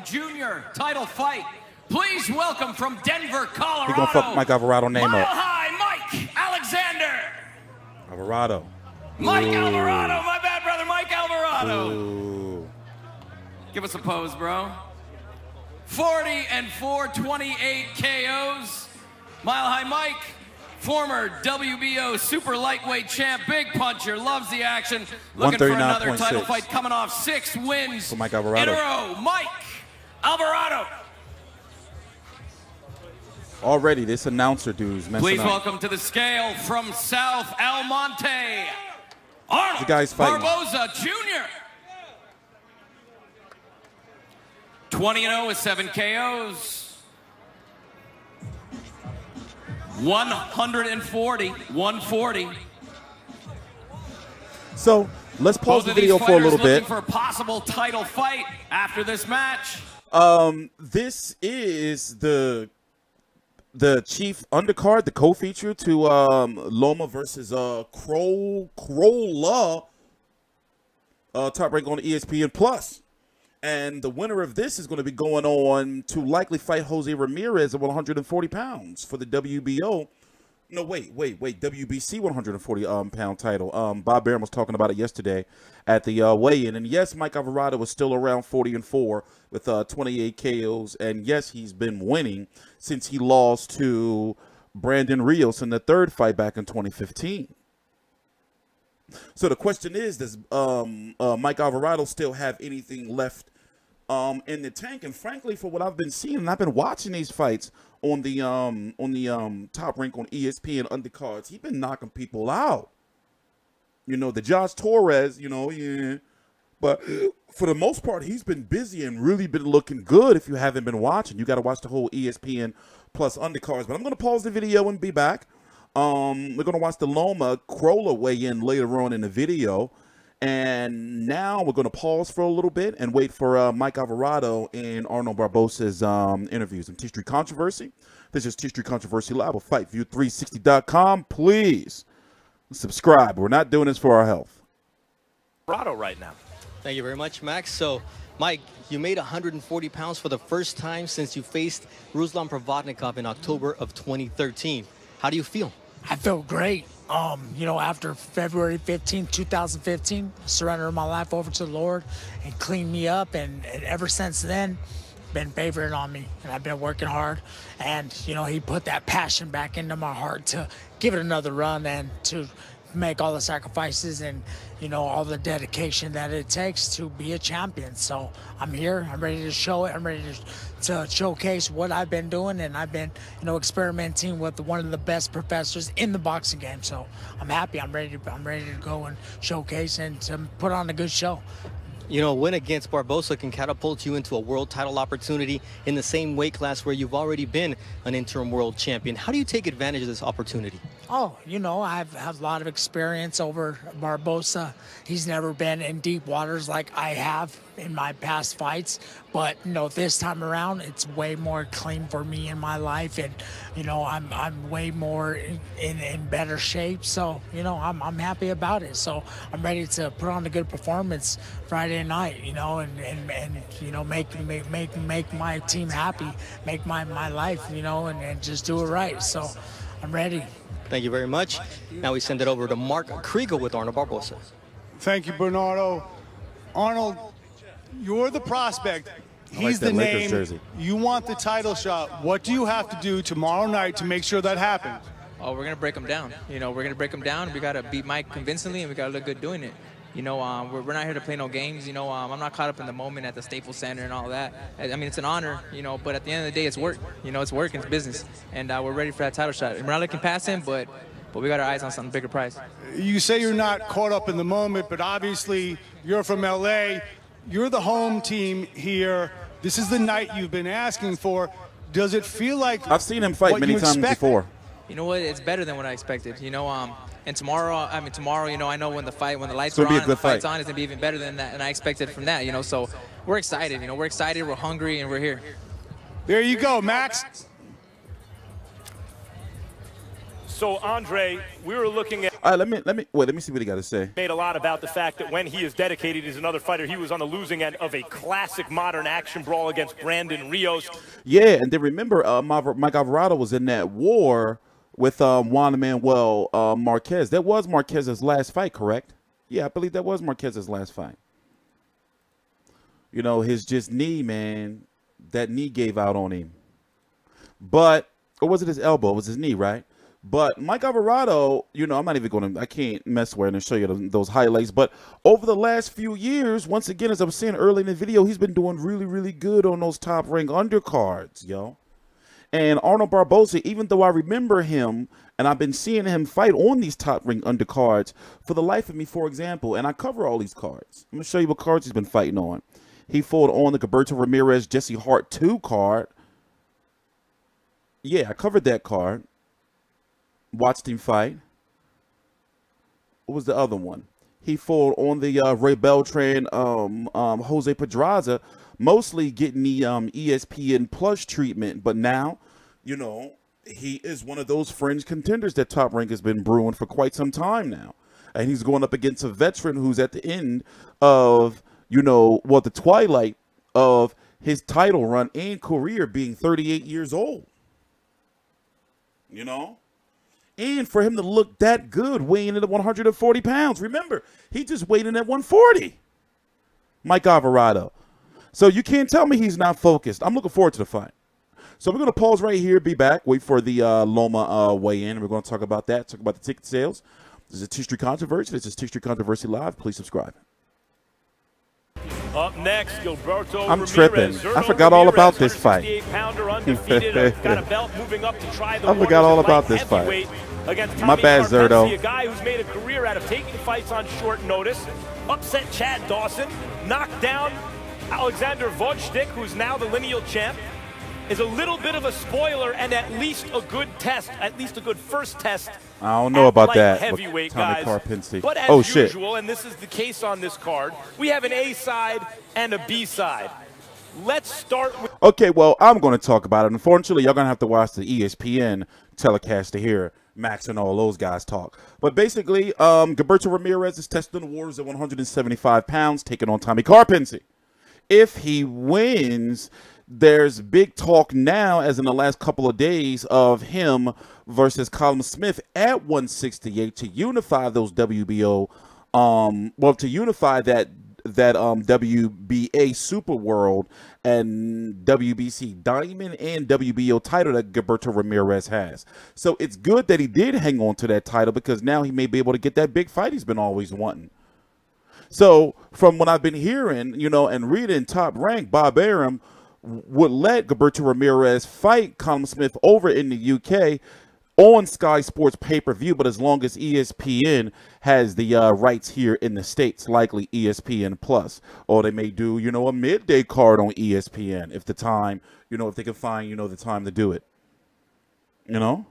Jr. title fight. Please welcome from Denver, Colorado. He's gonna fuck Mike Alvarado name Mile up. High Mike Alexander. Alvarado. Mike Ooh. Alvarado, my bad brother, Mike Alvarado. Ooh. Give us a pose, bro. 40-4, 28 KOs. Mile High Mike, former WBO super lightweight champ, big puncher, loves the action. Looking for another title fight, coming off 6 wins for Mike Alvarado. in a row. Mike Alvarado. Already, this announcer dude's messing Please up. welcome to the scale from South El Monte, Arnold Barboza Jr. 20-0 with 7 KOs. 140. So let's pause the video for a little bit. Looking for a possible title fight after this match. This is the chief undercard, the co-feature to Loma versus Crolla, top rank on ESPN Plus. And the winner of this is going to be going on to likely fight Jose Ramirez at 140 pounds for the WBO. No, wait. WBC 140-pound title. Bob Barron was talking about it yesterday at the weigh-in. And yes, Mike Alvarado was still around 40-4 with 28 KOs. And yes, he's been winning since he lost to Brandon Rios in the 3rd fight back in 2015. So the question is, does Mike Alvarado still have anything left in the tank? And frankly, for what I've been seeing, and I've been watching these fights on the top rank on ESPN undercards, he's been knocking people out. You know, the Josh Torres, you know, yeah. But for the most part, he's been busy and really been looking good. If you haven't been watching, you got to watch the whole ESPN Plus undercards. But I'm going to pause the video and be back. We're going to watch the Loma Crolla weigh-in later on in the video. And now we're going to pause for a little bit and wait for Mike Alvarado and Arnold Barboza's interviews. I'm TstreeT Controversy. This is TstreeT Controversy Live on FightView360.com. Please subscribe. We're not doing this for our health. Alvarado right now. Thank you very much, Max. So, Mike, you made 140 pounds for the first time since you faced Ruslan Provodnikov in October of 2013. How do you feel? I feel great. You know, after February 15, 2015, I surrendered my life over to the Lord and cleaned me up. And ever since then, been favoring on me. And I've been working hard. And, you know, he put that passion back into my heart to give it another run and to make all the sacrifices and, you know, all the dedication that it takes to be a champion. So I'm here. I'm ready to show it. I'm ready to showcase what I've been doing, and I've been, you know, experimenting with one of the best professors in the boxing game. So I'm happy. I'm ready to go and showcase and to put on a good show. You know, a win against Barboza can catapult you into a world title opportunity in the same weight class where you've already been an interim world champion. How do you take advantage of this opportunity? Oh, you know, I've had a lot of experience over Barboza. He's never been in deep waters like I have in my past fights. But, you know, this time around, it's way more clean for me in my life. And, you know, I'm way more in better shape. So, you know, I'm happy about it. So I'm ready to put on a good performance Friday night, you know, and you know, make my team happy, make my life, you know, and just do it right. So I'm ready. Thank you very much. Now we send it over to Mark Kriegel with Arnold Barboza. Thank you, Bernardo. Arnold, you're the prospect. He's the name. Jersey. You want the title shot. What do you have to do tomorrow night to make sure that happens? Oh, we're going to break him down. You know, we're going to break him down. We got to beat Mike convincingly, and we got to look good doing it. You know, we're not here to play no games. You know, I'm not caught up in the moment at the Staples Center and all that. I mean, it's an honor, you know, but at the end of the day, it's work. You know, it's work and it's business. And we're ready for that title shot. We're not looking past him, but we got our eyes on something bigger prize. You say you're not caught up in the moment, but obviously you're from L.A. You're the home team here. This is the night you've been asking for. Does it feel like I've seen him fight many times before. You know what? It's better than what I expected. You know, and tomorrow, you know, I know when the lights are on, the fight's on, it's gonna be even better than that, and I expected from that. You know, so we're excited. You know, we're excited, we're hungry, and we're here. There you go, Max. So, Andre, we were looking at... All right, let me see what he got to say. Made a lot about the fact that when he is dedicated, he's another fighter. He was on the losing end of a classic modern action brawl against Brandon Rios. Yeah, and then remember, Mike Alvarado was in that war with Juan Manuel Marquez. That was Marquez's last fight, correct? Yeah, I believe that was Marquez's last fight. You know, his just knee, man, that knee gave out on him. But, or was it his elbow? It was his knee, right? But Mike Alvarado, you know, I'm not even going to, I can't mess with it and show you those highlights. But over the last few years, once again, as I was saying earlier in the video, he's been doing really, really good on those top rank undercards, yo. And Arnold Barboza, even though I remember him, and I've been seeing him fight on these top rank undercards, for the life of me, for example, and I cover all these cards. I'm going to show you what cards he's been fighting on. He fought on the Gilberto Ramirez Jesse Hart 2 card. Yeah, I covered that card. Watched him fight. What was the other one? He fought on the Ray Beltran, Jose Pedraza, mostly getting the ESPN Plus treatment. But now, you know, he is one of those fringe contenders that Top Rank has been brewing for quite some time now. And he's going up against a veteran who's at the end of, you know, well, the twilight of his title run and career, being 38 years old. You know? And for him to look that good, weighing in at 140 pounds. Remember, he just weighed in at 140. Mike Alvarado. So you can't tell me he's not focused. I'm looking forward to the fight. So we're going to pause right here, be back, wait for the Loma weigh-in. We're going to talk about that, talk about the ticket sales. This is a TstreeT Controversy. This is TstreeT Controversy Live. Please subscribe. Up next, Gilberto I'm Ramirez. tripping. Zurdo I forgot all about this fight. Got a belt moving up to try the I forgot all about this fight. Against My bad, Karpency, Zurdo. a guy who's made a career out of taking fights on short notice. Upset Chad Dawson. Knocked down Alexander Vojtich, who's now the lineal champ. Is a little bit of a spoiler and at least a good test, at least a good first test. I don't know about that. Heavyweight Tommy guys. Karpency. But as usual, and this is the case on this card, we have an A side and a B side. Let's start with. Okay, well, I'm going to talk about it. Unfortunately, you're going to have to watch the ESPN telecast to hear Max and all those guys talk. But basically, Gilberto Ramirez is testing the waters at 175 pounds, taking on Tommy Karpency. If he wins, there's big talk now, as in the last couple of days, of him versus Callum Smith at 168 to unify those WBO, well, to unify that WBA Super World and WBC Diamond and WBO title that Gilberto Ramirez has. So it's good that he did hang on to that title, because now he may be able to get that big fight he's been always wanting. So from what I've been hearing, you know, and reading Top Rank, Bob Arum would let Gilberto Ramirez fight Callum Smith over in the UK on Sky Sports pay-per-view, but as long as ESPN has the rights here in the States, likely ESPN Plus, or they may do, you know, a midday card on ESPN if the time, you know, if they can find, you know, the time to do it, you know.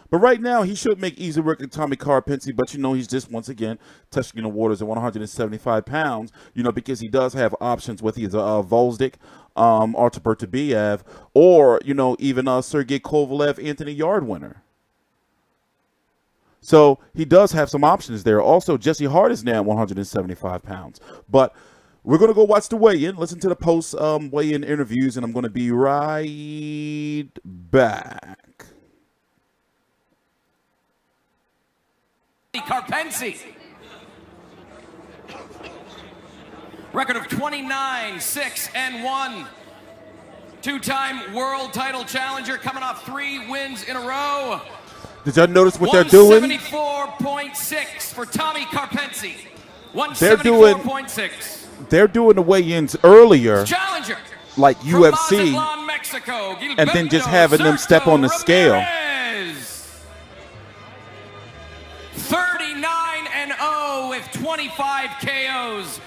But right now, he should make easy work with Tommy Karpency, but, you know, he's just, once again, testing the waters at 175 pounds, you know, because he does have options with either Vojtich, Artur Beterbiev, or, you know, even Sergey Kovalev, Anthony Yard winner. So he does have some options there. Also, Jesse Hart is now at 175 pounds. But we're going to go watch the weigh-in, listen to the post weigh-in interviews, and I'm going to be right back. Karpency. Record of 29-6-1. Two-time world title challenger, coming off 3 wins in a row. Did y'all notice what they're doing? 174.6 for Tommy Karpency. 174.6. They're doing the weigh-ins earlier, challenger, like UFC, Mexico, and then just having them step on the scale. 39-0 with 25 KOs.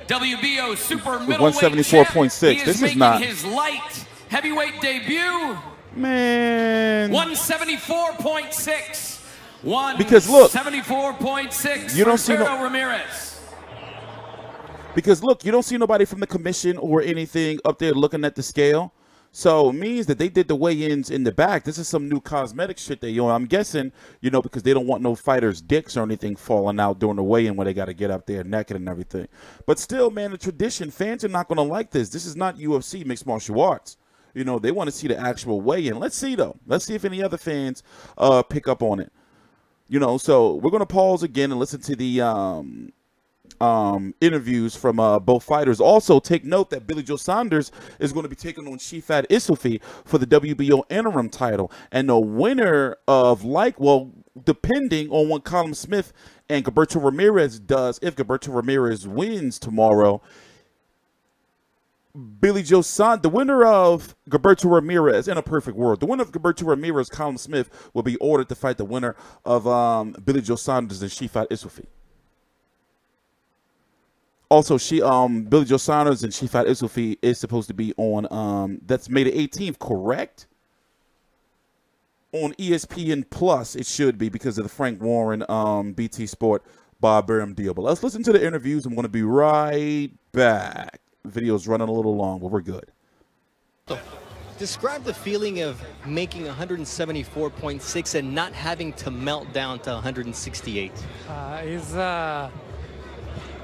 WBO super middleweight 174.6. This is not his light heavyweight debut. Man, 174.6. Because look, 174.6. you don't see Ramirez. Because look, you don't see nobody from the commission or anything up there looking at the scale. So it means that they did the weigh-ins in the back. This is some new cosmetic shit they doing. I'm guessing, you know, because they don't want no fighters' dicks or anything falling out during the weigh-in where they got to get up there naked and everything. But still, man, the tradition, fans are not going to like this. This is not UFC, mixed martial arts. You know, they want to see the actual weigh-in. Let's see, though. Let's see if any other fans pick up on it. You know, so we're going to pause again and listen to the interviews from both fighters. Also, take note that Billy Joe Saunders is going to be taking on Shefat Isufi for the WBO interim title. And the winner of, depending on what Callum Smith and Gilberto Ramirez does, if Gilberto Ramirez wins tomorrow, Billy Joe Saunders, the winner of Gilberto Ramirez, in a perfect world, the winner of Gilberto Ramirez, Callum Smith, will be ordered to fight the winner of Billy Joe Saunders and Shefat Isufi. Also, Billy Joe Saunders and Shefat Isufi is supposed to be on, that's May the 18th, correct? On ESPN Plus, it should be because of the Frank Warren BT Sport Bob Burnham deal. But let's listen to the interviews. I'm going to be right back. The video's running a little long, but we're good. Describe the feeling of making 174.6 and not having to melt down to 168. It's a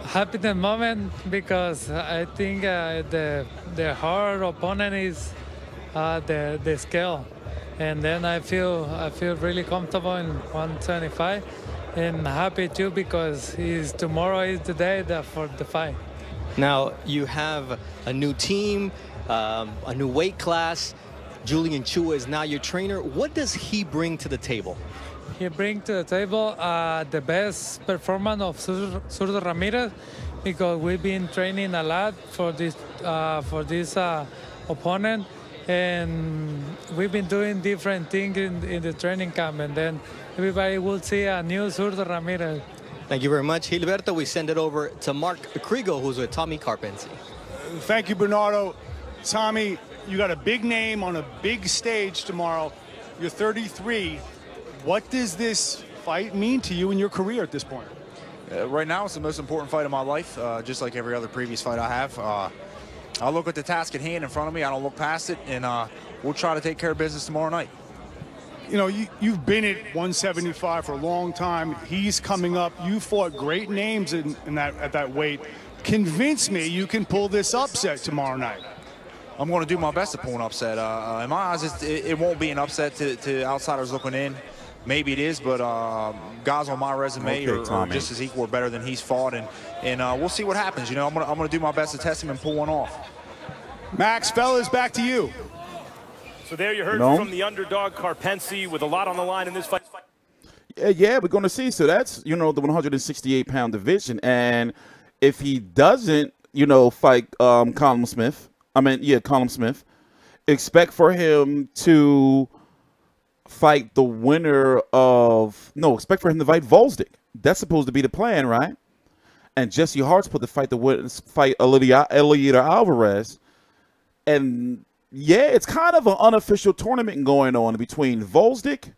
happy moment because I think the hard opponent is the scale, and then I feel really comfortable in 175, and happy too because tomorrow is the day for the fight. Now you have a new team, a new weight class. Julian Chua is now your trainer. What does he bring to the table? He brings to the table the best performance of Zurdo Ramirez, because we've been training a lot for this opponent, and we've been doing different things in the training camp, and then everybody will see a new Zurdo Ramirez. Thank you very much, Gilberto. We send it over to Mark Krigo, who's with Tommy Karpency. Thank you, Bernardo. Tommy, you got a big name on a big stage tomorrow. You're 33. What does this fight mean to you in your career at this point? Right now, it's the most important fight of my life, just like every other previous fight I have. I look at the task at hand in front of me. I don't look past it, and we'll try to take care of business tomorrow night. You know, you've been at 175 for a long time. He's coming up. You fought great names at that weight. Convince me you can pull this upset tomorrow night. I'm going to do my best to pull an upset. In my eyes, it won't be an upset to outsiders looking in. Maybe it is, but guys on my resume are just as equal or better than he's fought, and we'll see what happens. You know, I'm going to do my best to test him and pull one off. Max, fellas, back to you. So there you heard from the underdog Karpency with a lot on the line in this fight. Yeah, we're going to see. So that's, you know, the 168-pound division. And if he doesn't, you know, fight Callum Smith, expect for him to fight the winner of, expect for him to fight Volsdik. That's supposed to be the plan, right? And Jesse Hart's put the fight Eliezer Alvarez. And yeah, it's kind of an unofficial tournament going on between Volsdik,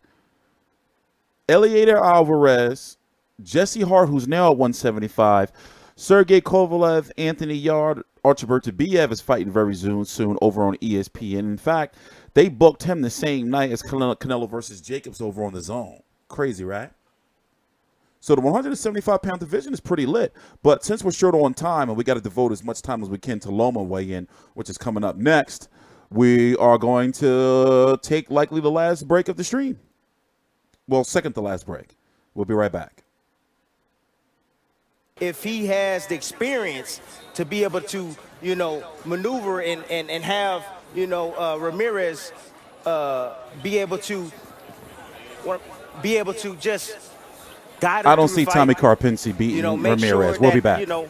Eliezer Alvarez, Jesse Hart, who's now at 175, Sergey Kovalev, Anthony Yard, Archibald Biev is fighting very soon over on ESPN. In fact, they booked him the same night as Canelo versus Jacobs over on the Zone. Crazy, right? So the 175-pound division is pretty lit. But since we're short on time and we got to devote as much time as we can to Loma weigh-in, which is coming up next, we are going to take likely the last break of the stream. Well, second to last break. We'll be right back. If he has the experience to be able to, you know, maneuver and have, you know, Ramirez be able to just guide him. I don't see Tommy Karpency beating Ramirez. Sure we'll be back. You know,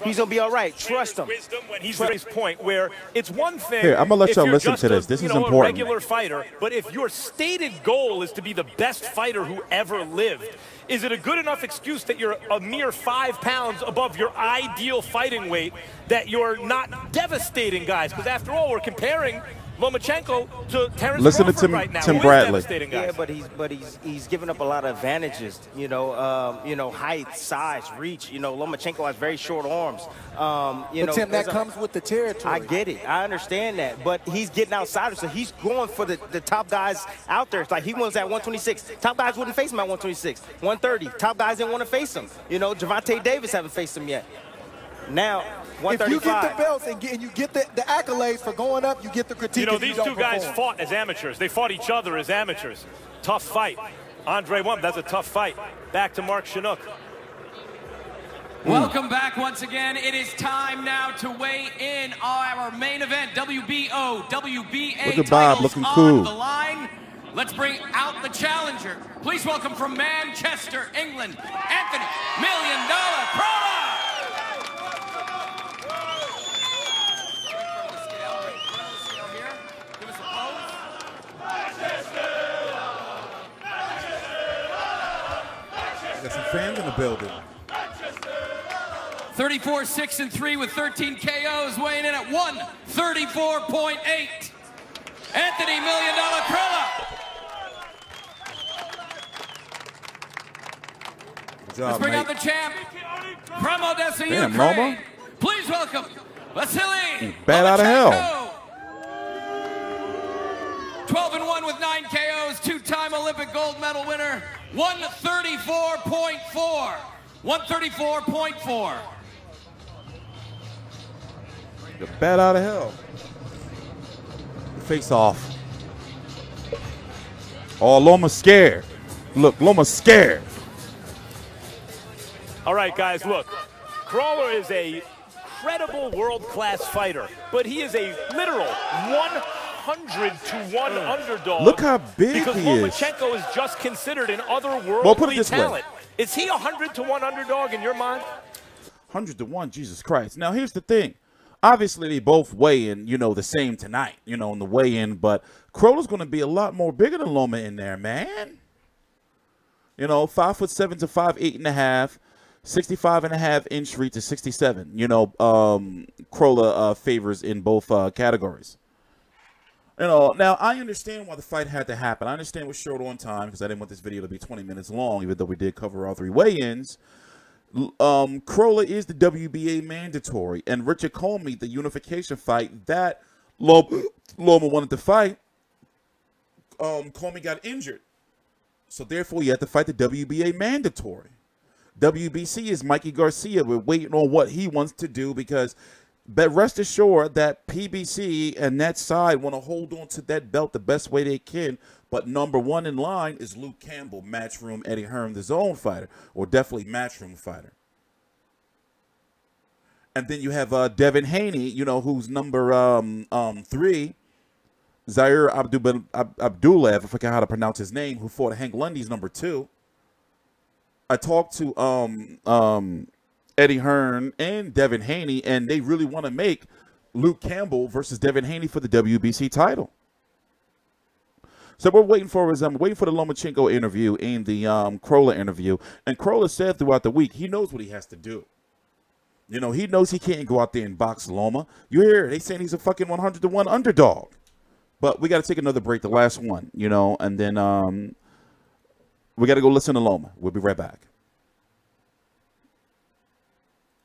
he's going to be all right. Trust him. When he's at his point where it's one thing. Here, I'm going to let y'all listen to this. This is important. A regular fighter, but if your stated goal is to be the best fighter who ever lived, is it a good enough excuse that you're a mere 5 pounds above your ideal fighting weight that you're not devastating guys? Because after all, we're comparing Lomachenko to Terrence Listen to Crawford right now. Tim Bradley. Yeah, but he's giving up a lot of advantages. You know, height, size, reach. You know, Lomachenko has very short arms. But Tim, that comes with the territory. I get it. I understand that. But he's getting outside, so he's going for the top guys out there. It's like he was at 126. Top guys wouldn't face him at 126. 130. Top guys didn't want to face him. You know, Gervonta Davis haven't faced him yet. Now, 135. If you get the belts and you get the accolades for going up, you get the critique. You know, these two guys fought as amateurs. They fought each other as amateurs. Tough fight. Andre won. That's a tough fight. Back to Mark Chinook. Welcome back once again. It is time now to weigh in our main event, WBO, WBA Look at Bob looking cool. On the line. Let's bring out the challenger. Please welcome from Manchester, England, Anthony $1 Million Crolla. Got some fans in the building. 34-6-3 with 13 KOs, weighing in at 134.8. Anthony $1 Million Crolla. Good job, Let's bring mate. out the champ from Odessa, Damn, Ukraine. Loma. Please welcome Vasyl. Bad out of hell. 12-1 with 9 KOs, two-time Olympic gold medal winner. 134.4. 134.4. You're bad out of hell. Face off. Oh, Loma's scared. Look, Loma's scared. All right, guys, look. Crolla is a credible world-class fighter, but he is a literal 100-to-1 underdog. Look how big because he Lomachenko is just considered an otherworldly talent. Way. Is he a 100-to-1 underdog in your mind? 100-to-1, Jesus Christ. Now, here's the thing. Obviously, they both weigh in, you know, the same tonight, you know, in the weigh-in, but Crolla's going to be a lot more bigger than Loma in there, man. You know, 5'7" to 5'8.5", 65.5-inch reach to 67. You know, Crolla favors in both categories. You know, now I understand why the fight had to happen. I understand it was short on time because I didn't want this video to be 20 minutes long, even though we did cover all 3 weigh-ins. Crolla is the WBA mandatory, and Richard Comey, the unification fight that Loma wanted to fight, Comey got injured. So therefore, you have to fight the WBA mandatory. WBC is Mikey Garcia. We're waiting on what he wants to do because but rest assured that PBC and that side want to hold on to that belt the best way they can. But number 1 in line is Luke Campbell, Matchroom Eddie Hearn, the zone fighter, or definitely Matchroom fighter. And then you have Devin Haney, you know, who's number 3. Zaire Abdullayev, I forget how to pronounce his name, who fought Hank Lundy's number 2. I talked to Eddie Hearn and Devin Haney, and they really want to make Luke Campbell versus Devin Haney for the WBC title. So we're waiting for the Lomachenko interview and the Crolla interview. And Crolla said throughout the week, he knows what he has to do. You know, he knows he can't go out there and box Loma. You hear they saying he's a fucking 100-to-1 underdog. But we got to take another break, the last one, you know, and then we got to go listen to Loma. We'll be right back.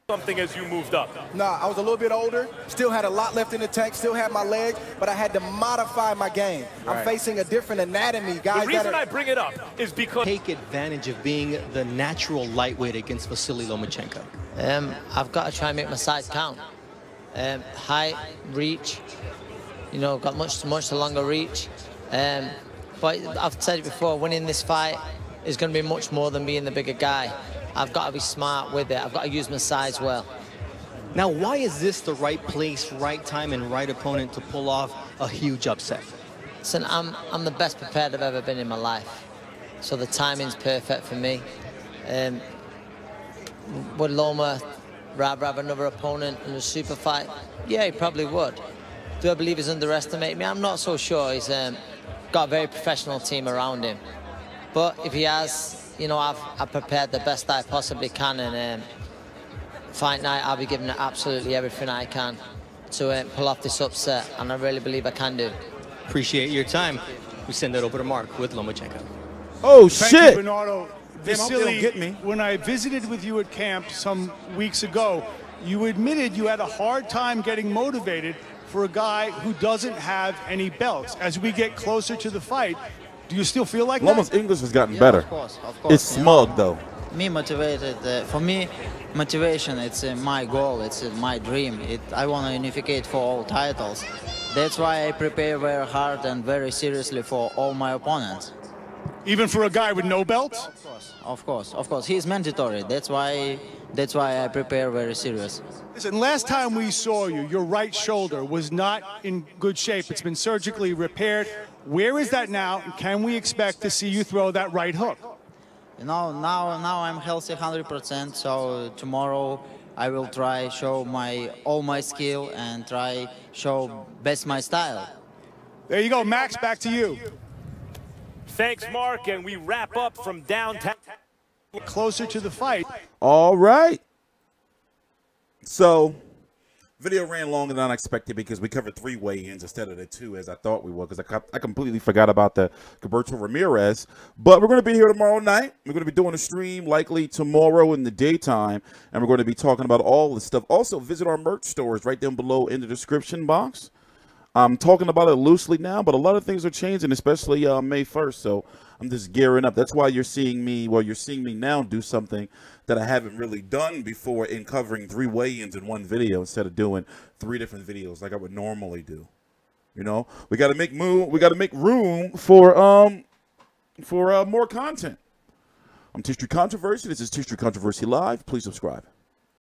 Something as you moved up? Nah, I was a little bit older, still had a lot left in the tank, still had my legs, but I had to modify my game. Right. I'm facing a different anatomy, guys. The reason I bring it up is because take advantage of being the natural lightweight against Vasyl Lomachenko. I've got to try and make my size count. Height, reach, you know, got much longer reach. But I've said it before, winning this fight is going to be much more than being the bigger guy. I've got to be smart with it. I've got to use my size well. Now, why is this the right place, right time, and right opponent to pull off a huge upset? Listen, I'm the best prepared I've ever been in my life. So the timing's perfect for me. Would Loma rather have another opponent in a super fight? Yeah, he probably would. Do I believe he's underestimated me? I'm not so sure. He's got a very professional team around him. But if he has, you know, I've prepared the best I possibly can, and fight night I'll be giving it absolutely everything I can to pull off this upset, and I really believe I can do. Appreciate your time. We send that over to Mark with Lomachenko. Oh, Thank shit. you, Bernardo. Vasyl, get me. When I visited with you at camp some weeks ago, you admitted you had a hard time getting motivated for a guy who doesn't have any belts. As we get closer to the fight, do you still feel like Loma's that? English has gotten better. Of course. It's smug, though. Me motivated, for me, motivation, it's my goal, it's my dream. I want to unificate for all titles. That's why I prepare very hard and very seriously for all my opponents. Even for a guy with no belts? Of course. He's mandatory. That's why I prepare very serious. Listen, last time we saw you, your right shoulder was not in good shape. It's been surgically repaired. Where is that now? And can we expect to see you throw that right hook? You know, now I'm healthy 100%. So tomorrow I will try show all my skill and try show best my style. There you go, Max. Back to you. Thanks, Mark, and we wrap up from downtown. Closer to the fight. All right. So, video ran longer than I expected because we covered 3 weigh-ins instead of the 2 as I thought we would, because I completely forgot about the Gilberto Ramirez. But we're going to be here tomorrow night. We're going to be doing a stream likely tomorrow in the daytime, and we're going to be talking about all this stuff. Also, visit our merch stores right down below in the description box. I'm talking about it loosely now, but a lot of things are changing, especially May 1st. So I'm just gearing up. That's why you're seeing me, you're seeing me now do something that I haven't really done before in covering 3 weigh-ins in one video instead of doing 3 different videos like I would normally do. You know, we got to make room for more content. I'm TstreeT Controversy. This is TstreeT Controversy Live. Please subscribe.